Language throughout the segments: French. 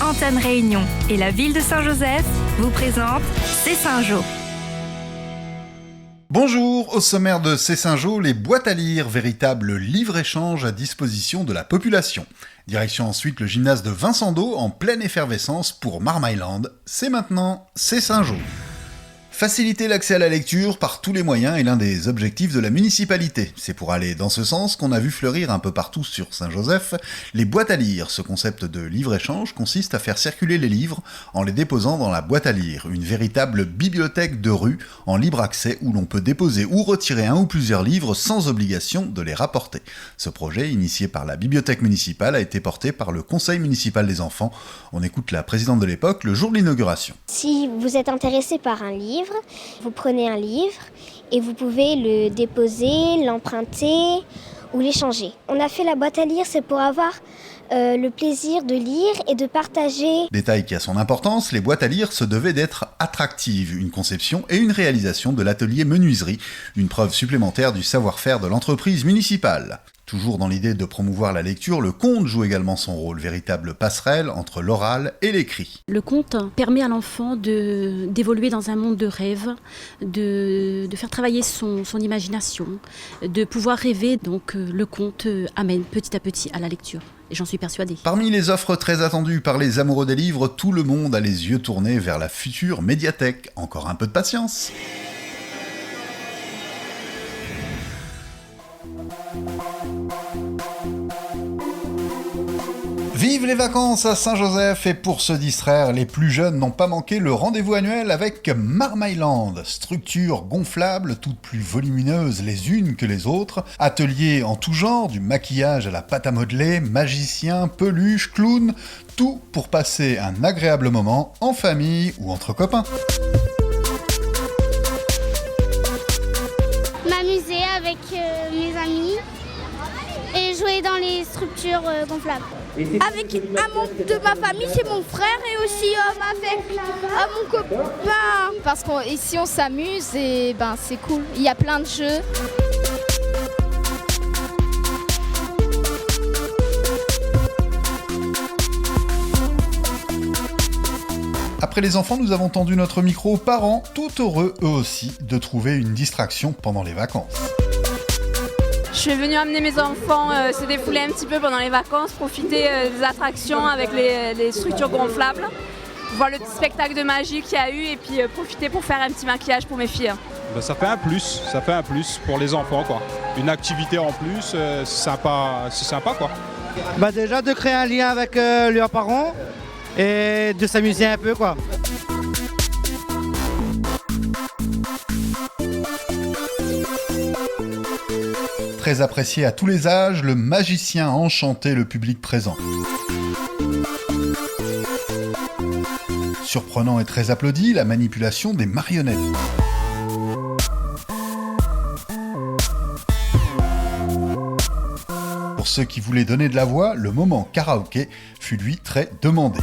Antenne Réunion et la ville de Saint-Joseph vous présentent C'est Saint-Jo. Bonjour, au sommaire de C'est Saint-Jo, les boîtes à lire, véritable livre-échange à disposition de la population. Direction ensuite le gymnase de Vincent d'Eau en pleine effervescence pour Marmailland. C'est maintenant, C'est Saint-Jo. Faciliter l'accès à la lecture par tous les moyens est l'un des objectifs de la municipalité. C'est pour aller dans ce sens qu'on a vu fleurir un peu partout sur Saint-Joseph les boîtes à lire. Ce concept de livre-échange consiste à faire circuler les livres en les déposant dans la boîte à lire, une véritable bibliothèque de rue en libre accès où l'on peut déposer ou retirer un ou plusieurs livres sans obligation de les rapporter. Ce projet, initié par la bibliothèque municipale, a été porté par le conseil municipal des enfants. On écoute la présidente de l'époque le jour de l'inauguration. Si vous êtes intéressé par un livre, vous prenez un livre et vous pouvez le déposer, l'emprunter ou l'échanger. On a fait la boîte à lire, c'est pour avoir le plaisir de lire et de partager. Détail qui a son importance, les boîtes à lire se devaient d'être attractives, une conception et une réalisation de l'atelier menuiserie, une preuve supplémentaire du savoir-faire de l'entreprise municipale. Toujours dans l'idée de promouvoir la lecture, le conte joue également son rôle, véritable passerelle entre l'oral et l'écrit. Le conte permet à l'enfant d'évoluer dans un monde de rêve, de faire travailler son imagination, de pouvoir rêver. Donc le conte amène petit à petit à la lecture. Et j'en suis persuadée. Parmi les offres très attendues par les amoureux des livres, tout le monde a les yeux tournés vers la future médiathèque. Encore un peu de patience. Vive les vacances à Saint-Joseph et pour se distraire, les plus jeunes n'ont pas manqué le rendez-vous annuel avec Marmailland, structure gonflable, toutes plus volumineuses les unes que les autres, ateliers en tout genre, du maquillage à la pâte à modeler, magiciens, peluches, clowns, tout pour passer un agréable moment en famille ou entre copains. M'amuser avec mes amis et jouer dans les structures gonflables. Avec un membre de ma famille, c'est mon frère et aussi avec mon copain. Parce qu'ici on s'amuse et c'est cool, il y a plein de jeux. Après les enfants, nous avons tendu notre micro aux parents, tout heureux eux aussi de trouver une distraction pendant les vacances. Je suis venue amener mes enfants se défouler un petit peu pendant les vacances, profiter des attractions avec les structures gonflables, voir le petit spectacle de magie qu'il y a eu et puis profiter pour faire un petit maquillage pour mes filles. Ça fait un plus pour les enfants quoi. Une activité en plus, c'est sympa quoi. Déjà de créer un lien avec leurs parents et de s'amuser un peu quoi. Très apprécié à tous les âges, le magicien a enchanté le public présent. Surprenant et très applaudi, la manipulation des marionnettes. Pour ceux qui voulaient donner de la voix, le moment karaoké fut lui très demandé.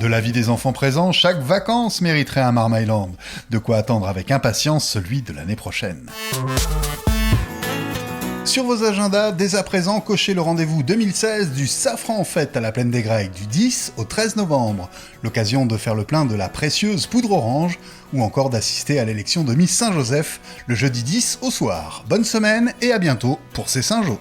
De l'avis des enfants présents, chaque vacances mériterait un Marmailland. De quoi attendre avec impatience celui de l'année prochaine. Sur vos agendas, dès à présent, cochez le rendez-vous 2016 du Safran en Fête à la Plaine des Grecs du 10 au 13 novembre. L'occasion de faire le plein de la précieuse poudre orange ou encore d'assister à l'élection de Miss Saint-Joseph le jeudi 10 au soir. Bonne semaine et à bientôt pour C'est Saint-Jo.